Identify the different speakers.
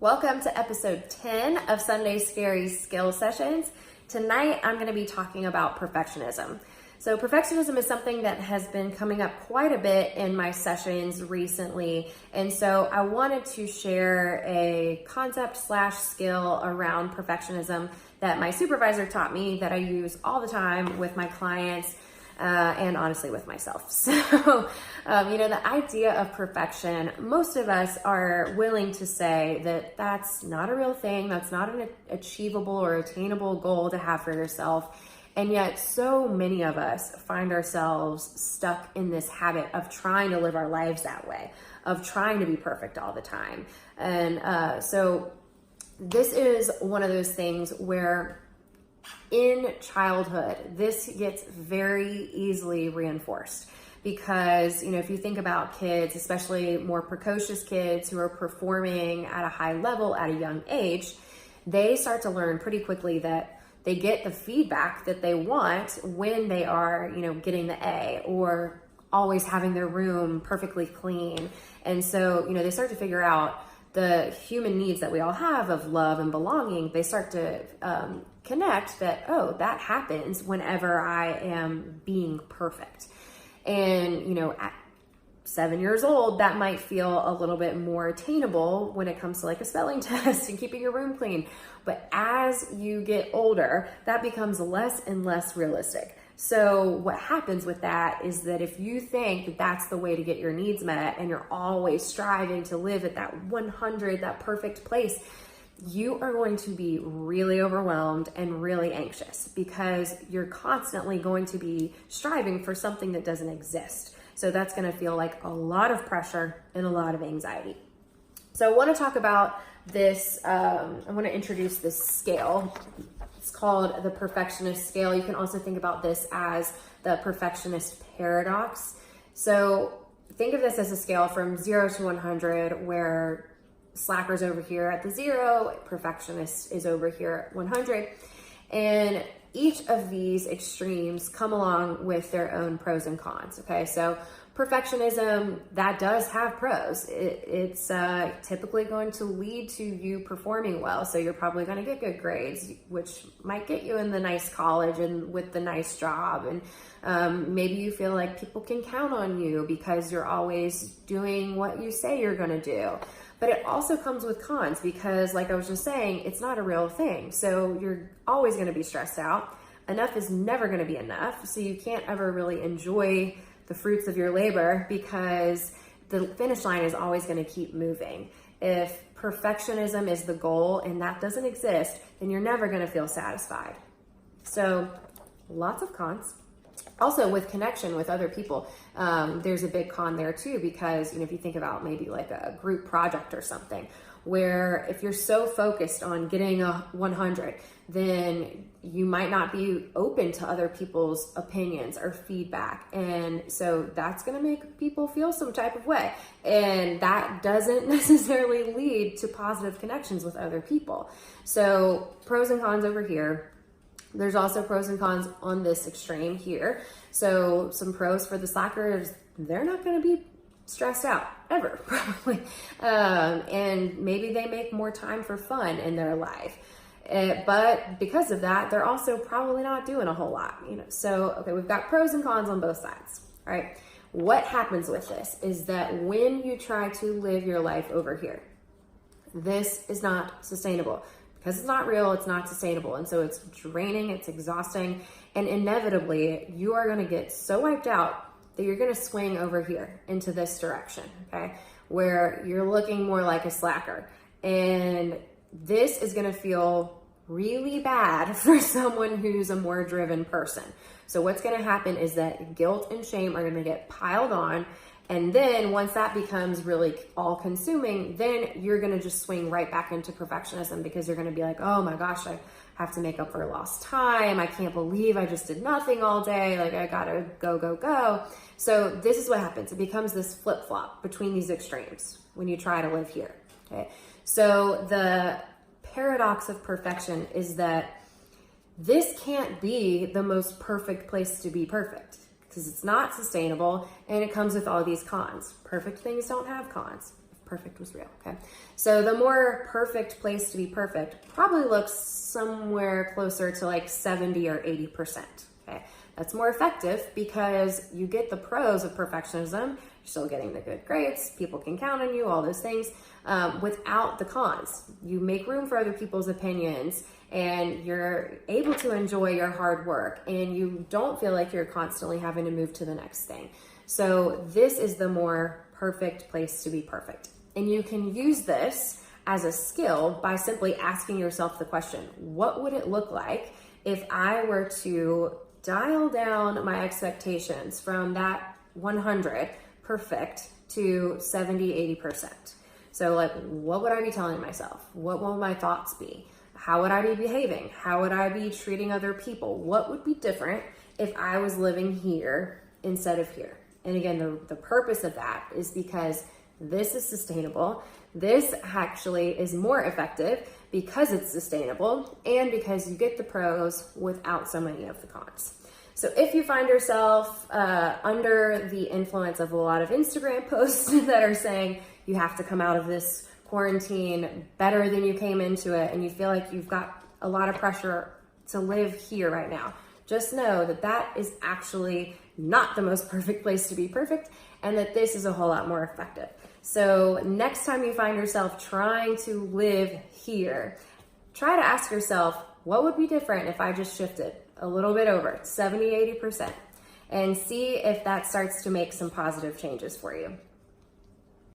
Speaker 1: Welcome to episode 10 of Sunday's Scaries skill sessions. Tonight, I'm going to be talking about perfectionism. So perfectionism is something that has been coming up quite a bit in my sessions recently. And so I wanted to share a concept / skill around perfectionism that my supervisor taught me that I use all the time with my clients and honestly with myself. So, the idea of perfection, most of us are willing to say that that's not a real thing. That's not an achievable or attainable goal to have for yourself. And yet so many of us find ourselves stuck in this habit of trying to live our lives that way, of trying to be perfect all the time. And so this is one of those things where in childhood, this gets very easily reinforced because, if you think about kids, especially more precocious kids who are performing at a high level at a young age, they start to learn pretty quickly that they get the feedback that they want when they are, getting the A or always having their room perfectly clean. And so, they start to figure out the human needs that we all have of love and belonging. They start to connect that, oh, that happens whenever I am being perfect. And, at 7 years old, that might feel a little bit more attainable when it comes to like a spelling test and keeping your room clean. But as you get older, that becomes less and less realistic. So what happens with that is that if you think that that's the way to get your needs met and you're always striving to live at that 100, that perfect place, you are going to be really overwhelmed and really anxious because you're constantly going to be striving for something that doesn't exist. So that's going to feel like a lot of pressure and a lot of anxiety. So I want to talk about this. I want to introduce this scale. It's called the Perfectionist Scale. You can also think about this as the Perfectionist Paradox. So think of this as a scale from 0 to 100 where slacker's over here at the 0, perfectionist is over here at 100. And each of these extremes come along with their own pros and cons. Okay, so perfectionism, that does have pros. It's typically going to lead to you performing well. So you're probably going to get good grades, which might get you in the nice college and with the nice job. And maybe you feel like people can count on you because you're always doing what you say you're going to do. But it also comes with cons because, like I was just saying, it's not a real thing. So you're always going to be stressed out. Enough is never going to be enough. So you can't ever really enjoy the fruits of your labor because the finish line is always going to keep moving. If perfectionism is the goal and that doesn't exist, then you're never going to feel satisfied. So lots of cons. Also with connection with other people, there's a big con there too, because, if you think about maybe like a group project or something, where if you're so focused on getting a 100, then you might not be open to other people's opinions or feedback. And so that's going to make people feel some type of way. And that doesn't necessarily lead to positive connections with other people. So pros and cons over here. There's also pros and cons on this extreme here. So some pros for the slackers, they're not going to be stressed out ever, probably. And maybe they make more time for fun in their life. But because of that, they're also probably not doing a whole lot. So, okay, we've got pros and cons on both sides. All right. What happens with this is that when you try to live your life over here, this is not sustainable. Because it's not real, it's not sustainable. And so it's draining, it's exhausting, and inevitably you are going to get so wiped out that you're going to swing over here into this direction, okay? Where you're looking more like a slacker. And this is going to feel really bad for someone who's a more driven person. So what's going to happen is that guilt and shame are going to get piled on. And then once that becomes really all consuming, then you're going to just swing right back into perfectionism because you're going to be like, oh my gosh, I have to make up for lost time. I can't believe I just did nothing all day. Like I got to go. So this is what happens. It becomes this flip flop between these extremes when you try to live here. Okay. So the paradox of perfection is that this can't be the most perfect place to be perfect. Because it's not sustainable and it comes with all these cons. Perfect things don't have cons. perfect was real, okay? So the more perfect place to be perfect probably looks somewhere closer to like 70 or 80%, okay? That's more effective because you get the pros of perfectionism. You're still getting the good grades, people can count on you, all those things, without the cons. You make room for other people's opinions, and you're able to enjoy your hard work, and you don't feel like you're constantly having to move to the next thing. So this is the more perfect place to be perfect. And you can use this as a skill by simply asking yourself the question, what would it look like if I were to dial down my expectations from that 100 perfect to 70, 80%? So like, what would I be telling myself? What will my thoughts be? How would I be behaving? How would I be treating other people? What would be different if I was living here instead of here? And again, the purpose of that is because this is sustainable. This actually is more effective because it's sustainable and because you get the pros without so many of the cons. So if you find yourself under the influence of a lot of Instagram posts that are saying you have to come out of this quarantine better than you came into it, and you feel like you've got a lot of pressure to live here right now, just know that that is actually not the most perfect place to be perfect, and that this is a whole lot more effective. So next time you find yourself trying to live here, try to ask yourself, what would be different if I just shifted a little bit over, 70, 80%, and see if that starts to make some positive changes for you.